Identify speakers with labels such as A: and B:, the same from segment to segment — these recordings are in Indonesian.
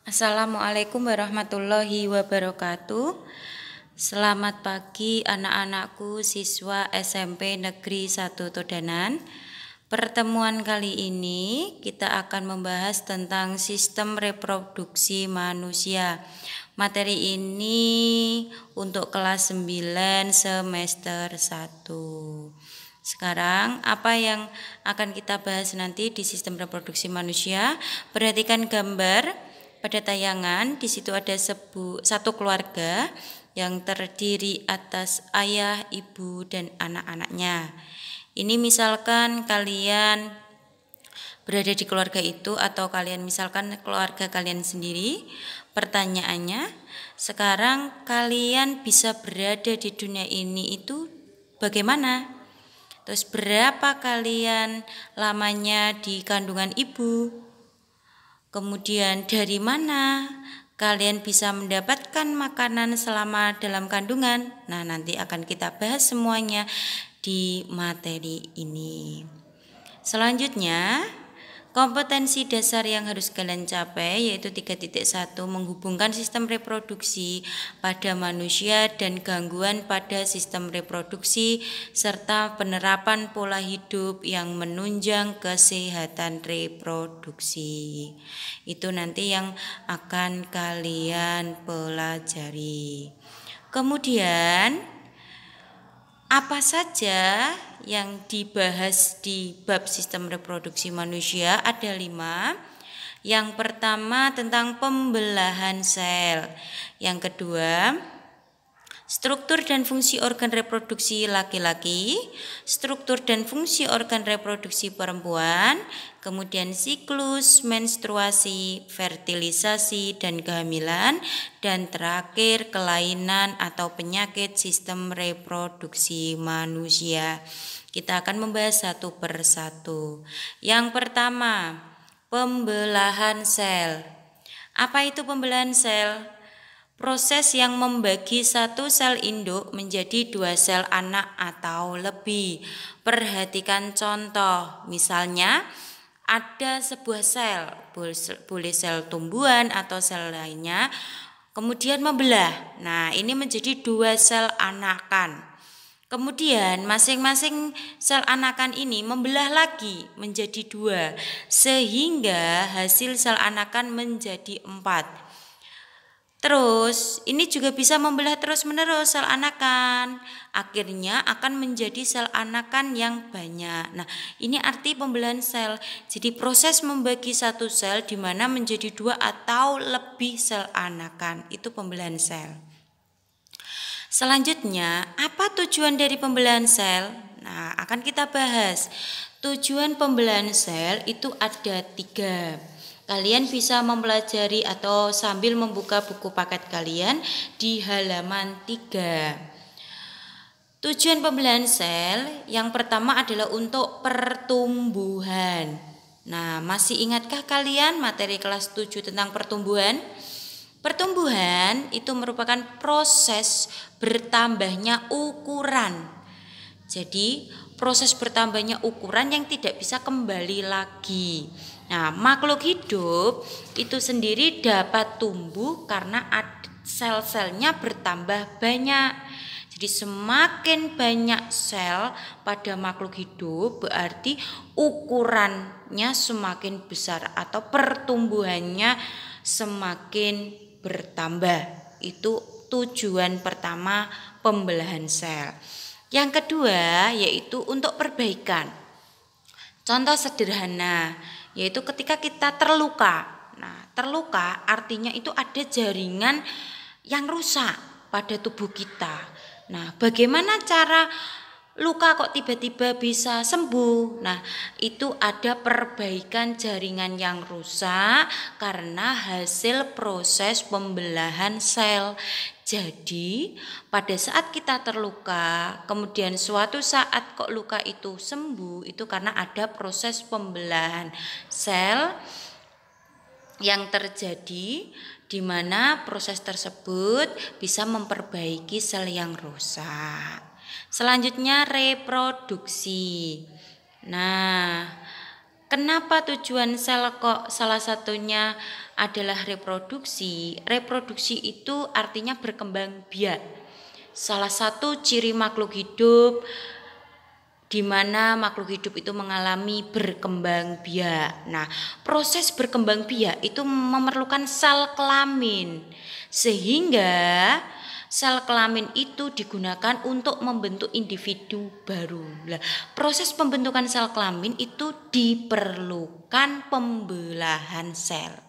A: Assalamualaikum warahmatullahi wabarakatuh. Selamat pagi anak-anakku siswa SMP Negeri 1 Todanan. Pertemuan kali ini kita akan membahas tentang sistem reproduksi manusia. Materi ini untuk kelas 9 semester 1. Sekarang apa yang akan kita bahas nanti di sistem reproduksi manusia? Perhatikan gambar pada tayangan. Di situ ada satu keluarga yang terdiri atas ayah, ibu, dan anak-anaknya. Ini misalkan kalian berada di keluarga itu atau kalian misalkan keluarga kalian sendiri. Pertanyaannya, sekarang kalian bisa berada di dunia ini itu bagaimana? Terus berapa kalian lamanya di kandungan ibu? Kemudian dari mana kalian bisa mendapatkan makanan selama dalam kandungan? Nah, nanti akan kita bahas semuanya di materi ini. Selanjutnya, kompetensi dasar yang harus kalian capai yaitu 3.1 menghubungkan sistem reproduksi pada manusia dan gangguan pada sistem reproduksi serta penerapan pola hidup yang menunjang kesehatan reproduksi. Itu nanti yang akan kalian pelajari. Kemudian apa saja yang dibahas di bab sistem reproduksi manusia? Ada 5. Yang pertama tentang pembelahan sel. Yang kedua, struktur dan fungsi organ reproduksi laki-laki, struktur dan fungsi organ reproduksi perempuan, kemudian siklus, menstruasi, fertilisasi, dan kehamilan, dan terakhir kelainan atau penyakit sistem reproduksi manusia. Kita akan membahas satu persatu. Yang pertama, pembelahan sel. Apa itu pembelahan sel? Proses yang membagi satu sel induk menjadi 2 sel anak atau lebih. Perhatikan contoh, misalnya ada sebuah sel, boleh sel tumbuhan atau sel lainnya, kemudian membelah. Nah, ini menjadi 2 sel anakan. Kemudian masing-masing sel anakan ini membelah lagi menjadi 2, sehingga hasil sel anakan menjadi 4. Terus ini juga bisa membelah terus-menerus sel anakan. Akhirnya akan menjadi sel anakan yang banyak. Nah, ini arti pembelahan sel. Jadi proses membagi satu sel di mana menjadi 2 atau lebih sel anakan. Itu pembelahan sel. Selanjutnya, apa tujuan dari pembelahan sel? Nah, akan kita bahas. Tujuan pembelahan sel itu ada 3. Kalian bisa mempelajari atau sambil membuka buku paket kalian di halaman 3. Tujuan pembelahan sel yang pertama adalah untuk pertumbuhan. Nah, masih ingatkah kalian materi kelas 7 tentang pertumbuhan? Pertumbuhan itu merupakan proses bertambahnya ukuran. Jadi, proses bertambahnya ukuran yang tidak bisa kembali lagi. Nah, makhluk hidup itu sendiri dapat tumbuh karena sel-selnya bertambah banyak. Jadi semakin banyak sel pada makhluk hidup berarti ukurannya semakin besar atau pertumbuhannya semakin bertambah. Itu tujuan pertama pembelahan sel. Yang kedua yaitu untuk perbaikan. Contoh sederhana yaitu ketika kita terluka. Nah, terluka artinya itu ada jaringan yang rusak pada tubuh kita. Nah, bagaimana cara luka kok tiba-tiba bisa sembuh? Nah, itu ada perbaikan jaringan yang rusak karena hasil proses pembelahan sel. Jadi, pada saat kita terluka, kemudian suatu saat kok luka itu sembuh, itu karena ada proses pembelahan sel yang terjadi di mana proses tersebut bisa memperbaiki sel yang rusak. Selanjutnya reproduksi. Nah, Kenapa tujuan sel kok salah satunya adalah reproduksi? Reproduksi itu artinya berkembang biak. Salah satu ciri makhluk hidup di mana makhluk hidup itu mengalami berkembang biak. Nah, proses berkembang biak itu memerlukan sel kelamin. Sehingga sel kelamin itu digunakan untuk membentuk individu baru. Nah, proses pembentukan sel kelamin itu diperlukan pembelahan sel.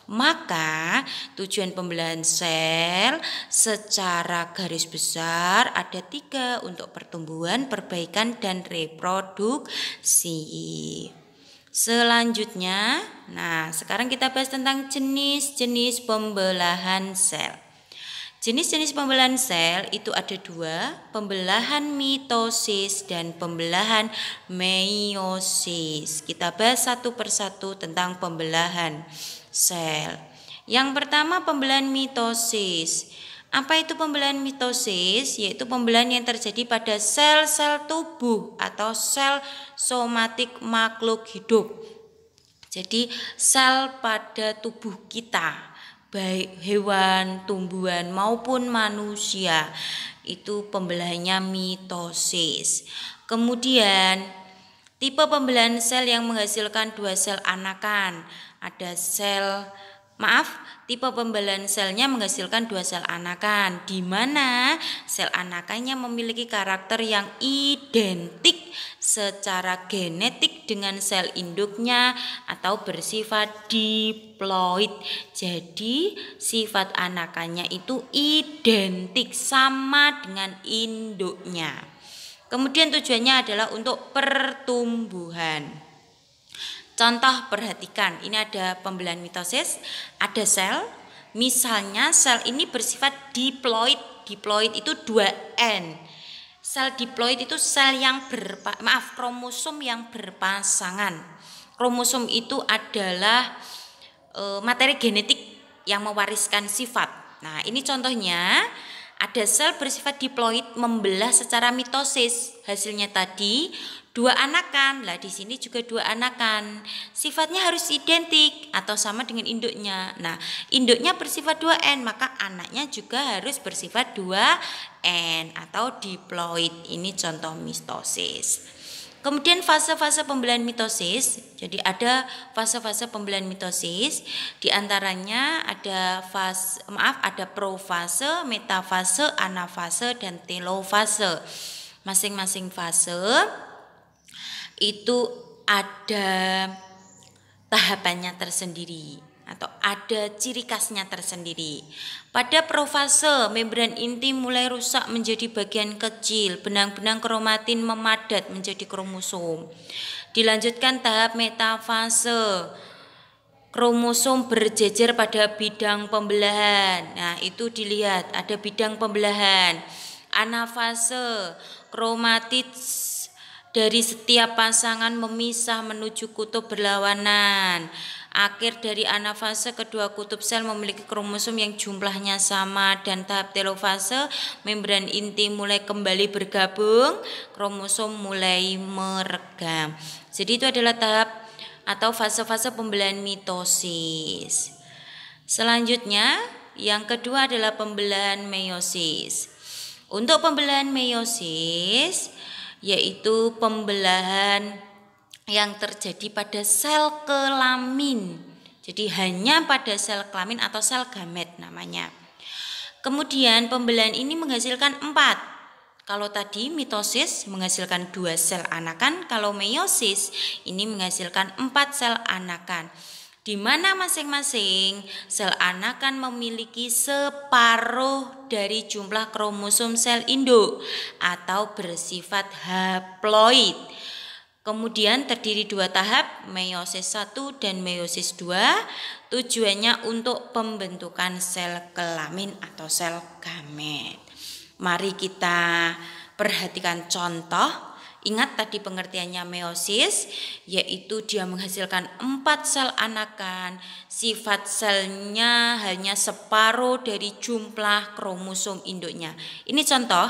A: Maka tujuan pembelahan sel secara garis besar ada 3 untuk pertumbuhan, perbaikan, dan reproduksi. Selanjutnya, nah sekarang kita bahas tentang jenis-jenis pembelahan sel. Jenis-jenis pembelahan sel itu ada 2, pembelahan mitosis dan pembelahan meiosis. Kita bahas satu persatu tentang pembelahan sel. Yang pertama pembelahan mitosis. Apa itu pembelahan mitosis? Yaitu pembelahan yang terjadi pada sel-sel tubuh atau sel somatik makhluk hidup. Jadi sel pada tubuh kita, baik hewan, tumbuhan maupun manusia, itu pembelahannya mitosis. Kemudian tipe pembelahan sel yang menghasilkan 2 sel anakan. Ada tipe pembelahan selnya menghasilkan 2 sel anakan, di mana sel anakannya memiliki karakter yang identik secara genetik dengan sel induknya atau bersifat diploid. Jadi sifat anakannya itu identik sama dengan induknya. Kemudian tujuannya adalah untuk pertumbuhan. Contoh, perhatikan, ini ada pembelahan mitosis, ada sel, misalnya sel ini bersifat diploid. Diploid itu 2N. Sel diploid itu sel yang kromosom yang berpasangan. Kromosom itu adalah materi genetik yang mewariskan sifat. Nah, ini contohnya. Ada sel bersifat diploid membelah secara mitosis. Hasilnya tadi 2 anakan. Lah di sini juga 2 anakan. Sifatnya harus identik atau sama dengan induknya. Nah, induknya bersifat 2N, maka anaknya juga harus bersifat 2N atau diploid. Ini contoh mitosis. Kemudian fase-fase pembelahan mitosis. Jadi ada fase-fase pembelahan mitosis, di antaranya ada ada profase, metafase, anafase, dan telofase. Masing-masing fase itu ada tahapannya tersendiri atau ada ciri khasnya tersendiri. Pada profase, membran inti mulai rusak menjadi bagian kecil, benang-benang kromatin memadat menjadi kromosom. Dilanjutkan tahap metafase, kromosom berjejer pada bidang pembelahan. Nah, itu dilihat ada bidang pembelahan. Anafase, kromatid dari setiap pasangan memisah menuju kutub berlawanan. Akhir dari anafase, kedua kutub sel memiliki kromosom yang jumlahnya sama. Dan tahap telofase, membran inti mulai kembali bergabung, kromosom mulai meregam. Jadi itu adalah tahap atau fase-fase pembelahan mitosis. Selanjutnya, yang kedua adalah pembelahan meiosis. Untuk pembelahan meiosis, yaitu pembelahan yang terjadi pada sel kelamin. Jadi hanya pada sel kelamin atau sel gamet namanya. Kemudian pembelahan ini menghasilkan 4. Kalau tadi mitosis menghasilkan 2 sel anakan, kalau meiosis ini menghasilkan 4 sel anakan. Di mana masing-masing sel anakan memiliki separuh dari jumlah kromosom sel induk atau bersifat haploid. Kemudian terdiri 2 tahap, meiosis 1 dan meiosis 2. Tujuannya untuk pembentukan sel kelamin atau sel gamet. Mari kita perhatikan contoh. Ingat tadi pengertiannya meiosis, yaitu dia menghasilkan 4 sel anakan. Sifat selnya hanya separuh dari jumlah kromosom induknya. Ini contoh,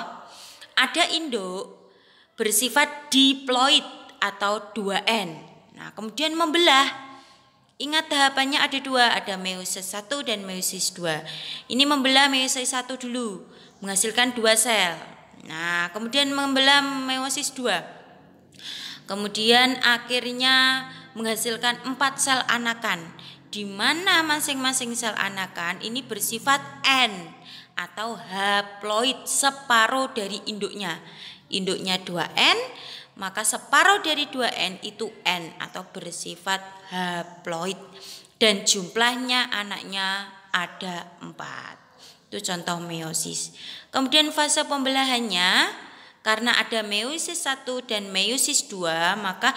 A: ada induk bersifat diploid atau 2N. Nah, kemudian membelah. Ingat tahapannya ada dua, ada meiosis 1 dan meiosis 2. Ini membelah meiosis 1 dulu, menghasilkan 2 sel. Nah, kemudian membelah meiosis 2. Kemudian akhirnya menghasilkan 4 sel anakan, di mana masing-masing sel anakan ini bersifat N atau haploid, separuh dari induknya. Induknya 2N, maka separuh dari 2N itu N atau bersifat haploid. Dan jumlahnya anaknya ada 4. Itu contoh meiosis. Kemudian fase pembelahannya, karena ada meiosis 1 dan meiosis 2, maka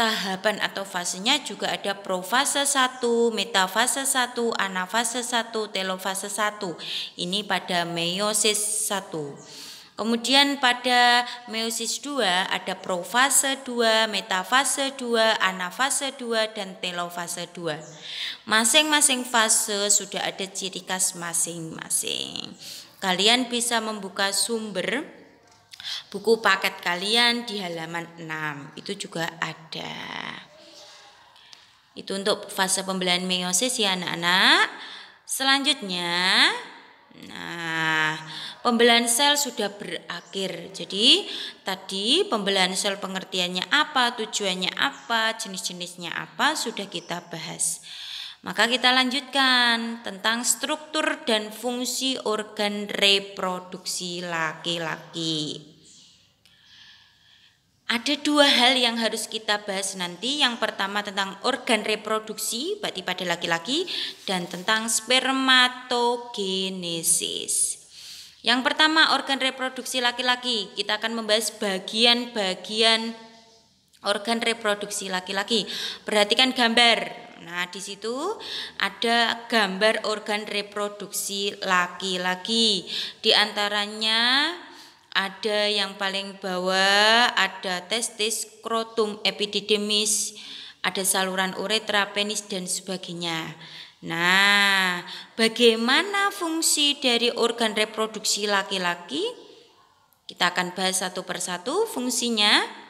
A: tahapan atau fasenya juga ada profase 1, metafase 1, anafase 1, telofase 1. Ini pada meiosis 1. Kemudian pada meiosis 2 ada profase 2, metafase 2, anafase 2, dan telofase 2. Masing-masing fase sudah ada ciri khas masing-masing. Kalian bisa membuka sumber buku paket kalian di halaman 6. Itu juga ada. Itu untuk fase pembelahan meiosis ya anak-anak. Selanjutnya, pembelahan sel sudah berakhir. Jadi tadi pembelahan sel pengertiannya apa, tujuannya apa, jenis-jenisnya apa sudah kita bahas. Maka kita lanjutkan tentang struktur dan fungsi organ reproduksi laki-laki. Ada 2 hal yang harus kita bahas nanti. Yang pertama tentang organ reproduksi, berarti pada laki-laki, dan tentang spermatogenesis. Yang pertama organ reproduksi laki-laki. Kita akan membahas bagian-bagian organ reproduksi laki-laki. Perhatikan gambar. Nah, di situ ada gambar organ reproduksi laki-laki. Di antaranya ada yang paling bawah, ada testis, skrotum, epididymis, ada saluran uretra, penis, dan sebagainya. Nah, bagaimana fungsi dari organ reproduksi laki-laki? Kita akan bahas satu persatu fungsinya.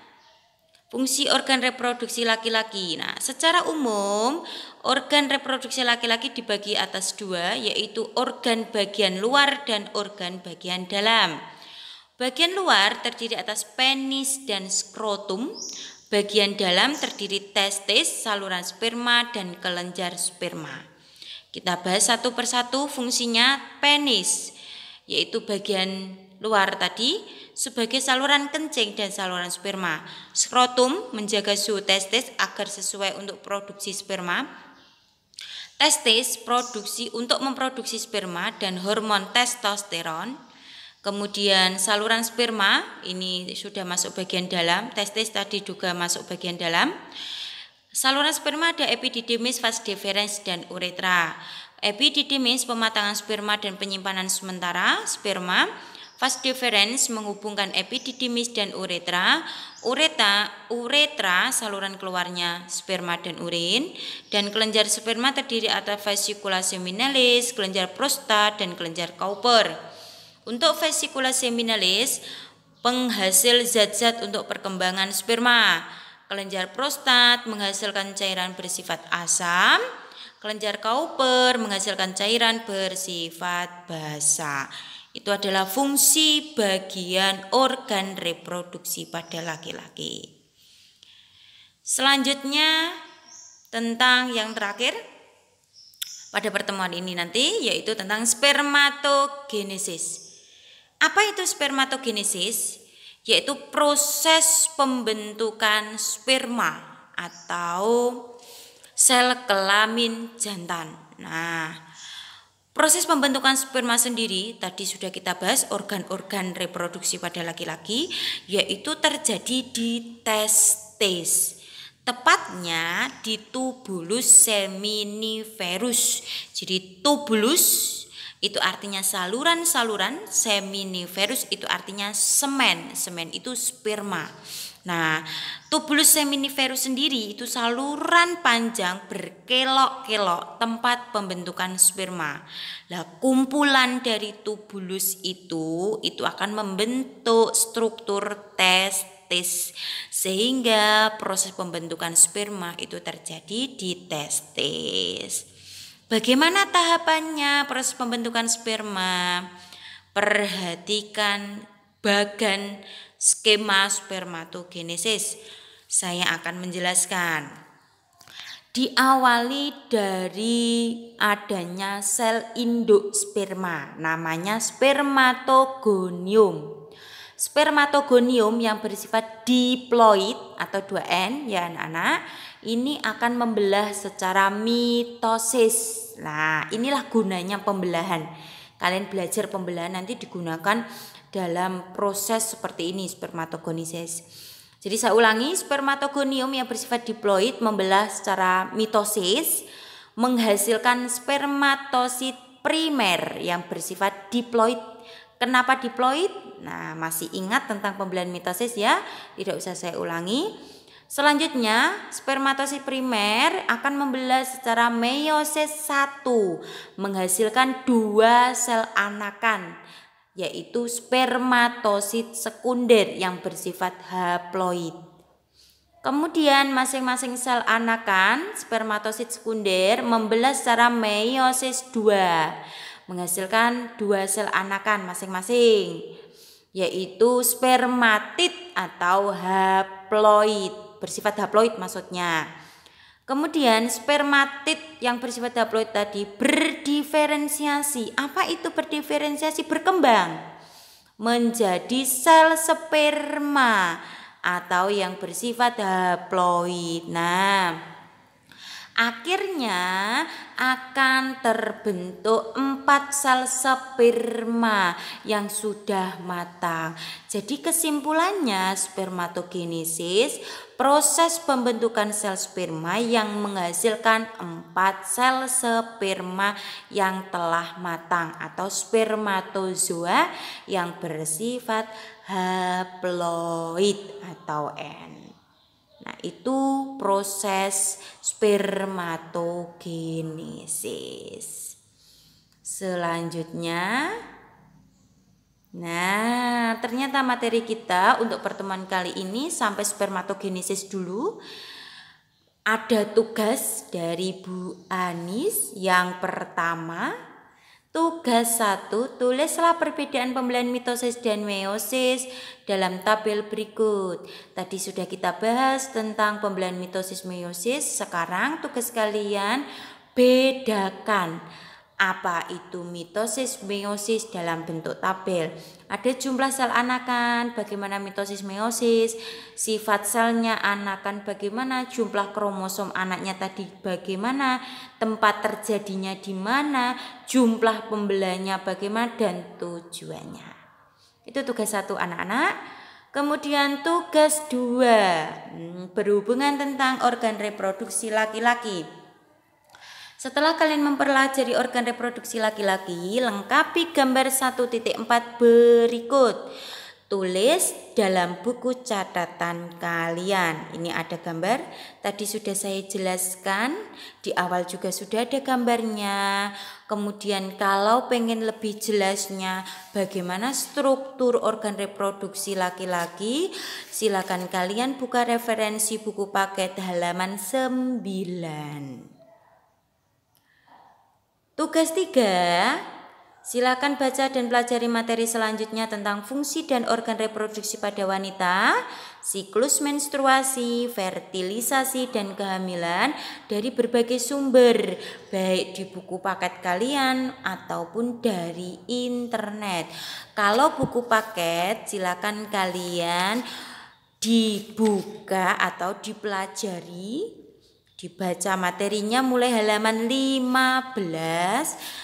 A: Fungsi organ reproduksi laki-laki. Nah, secara umum, organ reproduksi laki-laki dibagi atas 2, yaitu organ bagian luar dan organ bagian dalam. Bagian luar terdiri atas penis dan skrotum. Bagian dalam terdiri testis, saluran sperma, dan kelenjar sperma. Kita bahas satu persatu fungsinya. Penis, yaitu bagian luar tadi, sebagai saluran kencing dan saluran sperma. Skrotum menjaga suhu testis agar sesuai untuk produksi sperma. Testis produksi untuk memproduksi sperma dan hormon testosteron. Kemudian saluran sperma ini sudah masuk bagian dalam, testis tadi juga masuk bagian dalam. Saluran sperma ada epididymis, vas deferens, dan uretra. Epididymis pematangan sperma dan penyimpanan sementara sperma. Vas deferens menghubungkan epididymis dan uretra. Uretra saluran keluarnya sperma dan urin. Dan kelenjar sperma terdiri atas vesicula seminalis, kelenjar prostat, dan kelenjar Cowper. Untuk vesicula seminalis, penghasil zat-zat untuk perkembangan sperma. Kelenjar prostat menghasilkan cairan bersifat asam. Kelenjar Cowper menghasilkan cairan bersifat basa. Itu adalah fungsi bagian organ reproduksi pada laki-laki. Selanjutnya tentang yang terakhir pada pertemuan ini nanti, yaitu tentang spermatogenesis. Apa itu spermatogenesis? Yaitu proses pembentukan sperma atau sel kelamin jantan. Nah, proses pembentukan sperma sendiri tadi sudah kita bahas, organ-organ reproduksi pada laki-laki, yaitu terjadi di testis. Tepatnya di tubulus seminiferus. Jadi tubulus itu artinya saluran-saluran, seminiferus itu artinya semen. Semen itu sperma. Nah, tubulus seminiferus sendiri itu saluran panjang berkelok-kelok tempat pembentukan sperma. Nah, kumpulan dari tubulus itu akan membentuk struktur testis. testis, sehingga proses pembentukan sperma itu terjadi di testis. Bagaimana tahapannya proses pembentukan sperma? Perhatikan bagan skema spermatogenesis. Saya akan menjelaskan. Diawali dari adanya sel induk sperma, namanya spermatogonium. Spermatogonium yang bersifat diploid atau 2N ya anak-anak, ini akan membelah secara mitosis. Nah, inilah gunanya pembelahan. Kalian belajar pembelahan nanti digunakan dalam proses seperti ini, spermatogenesis. Jadi saya ulangi, spermatogonium yang bersifat diploid membelah secara mitosis menghasilkan spermatosit primer yang bersifat diploid. Kenapa diploid? Nah, masih ingat tentang pembelahan mitosis ya? Tidak usah saya ulangi. Selanjutnya, spermatosit primer akan membelah secara meiosis 1 menghasilkan 2 sel anakan, yaitu spermatosit sekunder yang bersifat haploid. Kemudian masing-masing sel anakan spermatosit sekunder membelah secara meiosis 2 menghasilkan 2 sel anakan masing-masing, yaitu spermatid atau haploid, bersifat haploid maksudnya. Kemudian spermatid yang bersifat haploid tadi berdiferensiasi. Apa itu berdiferensiasi? Berkembang menjadi sel sperma atau yang bersifat haploid. Nah, akhirnya akan terbentuk 4 sel sperma yang sudah matang. Jadi kesimpulannya spermatogenesis proses pembentukan sel sperma yang menghasilkan 4 sel sperma yang telah matang atau spermatozoa yang bersifat haploid atau N. Nah, itu proses spermatogenesis. Selanjutnya, nah ternyata materi kita untuk pertemuan kali ini sampai spermatogenesis dulu. Ada tugas dari Bu Anis. Yang pertama, tugas 1, tulislah perbedaan pembelahan mitosis dan meiosis dalam tabel berikut. Tadi sudah kita bahas tentang pembelahan mitosis meiosis. Sekarang tugas kalian bedakan apa itu mitosis meiosis dalam bentuk tabel. Ada jumlah sel anakan, bagaimana mitosis meiosis, sifat selnya anakan bagaimana, jumlah kromosom anaknya tadi bagaimana, tempat terjadinya di mana, jumlah pembelahnya bagaimana, dan tujuannya. Itu tugas 1 anak-anak. Kemudian tugas 2 berhubungan tentang organ reproduksi laki-laki. Setelah kalian mempelajari organ reproduksi laki-laki, lengkapi gambar 1.4 berikut. Tulis dalam buku catatan kalian. Ini ada gambar, tadi sudah saya jelaskan, di awal juga sudah ada gambarnya. Kemudian kalau pengen lebih jelasnya bagaimana struktur organ reproduksi laki-laki, silakan kalian buka referensi buku paket halaman 9. Tugas 3, silakan baca dan pelajari materi selanjutnya tentang fungsi dan organ reproduksi pada wanita, siklus menstruasi, fertilisasi, dan kehamilan dari berbagai sumber, baik di buku paket kalian ataupun dari internet. Kalau buku paket, silakan kalian dibuka atau dipelajari, dibaca materinya mulai halaman 15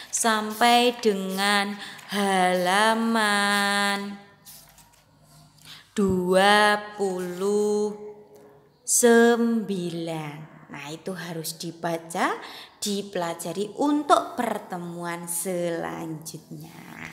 A: sampai dengan halaman 29. Nah, itu harus dibaca, dipelajari untuk pertemuan selanjutnya.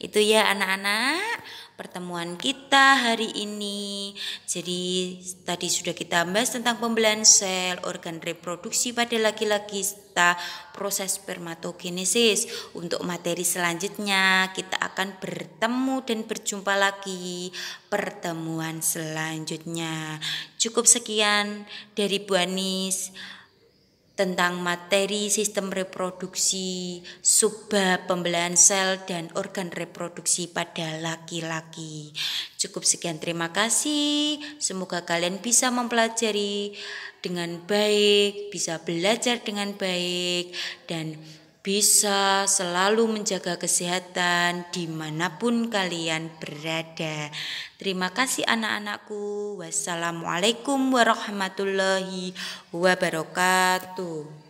A: Itu ya anak-anak. pertemuan kita hari ini. Jadi tadi sudah kita bahas tentang pembelahan sel, organ reproduksi pada laki-laki, serta proses spermatogenesis. Untuk materi selanjutnya kita akan bertemu dan berjumpa lagi pertemuan selanjutnya. Cukup sekian dari Bu Anis tentang materi sistem reproduksi, subbab pembelahan sel dan organ reproduksi pada laki-laki. Cukup sekian, terima kasih. Semoga kalian bisa mempelajari dengan baik, bisa belajar dengan baik, dan bisa selalu menjaga kesehatan dimanapun kalian berada. Terima kasih anak-anakku. Wassalamualaikum warahmatullahi wabarakatuh.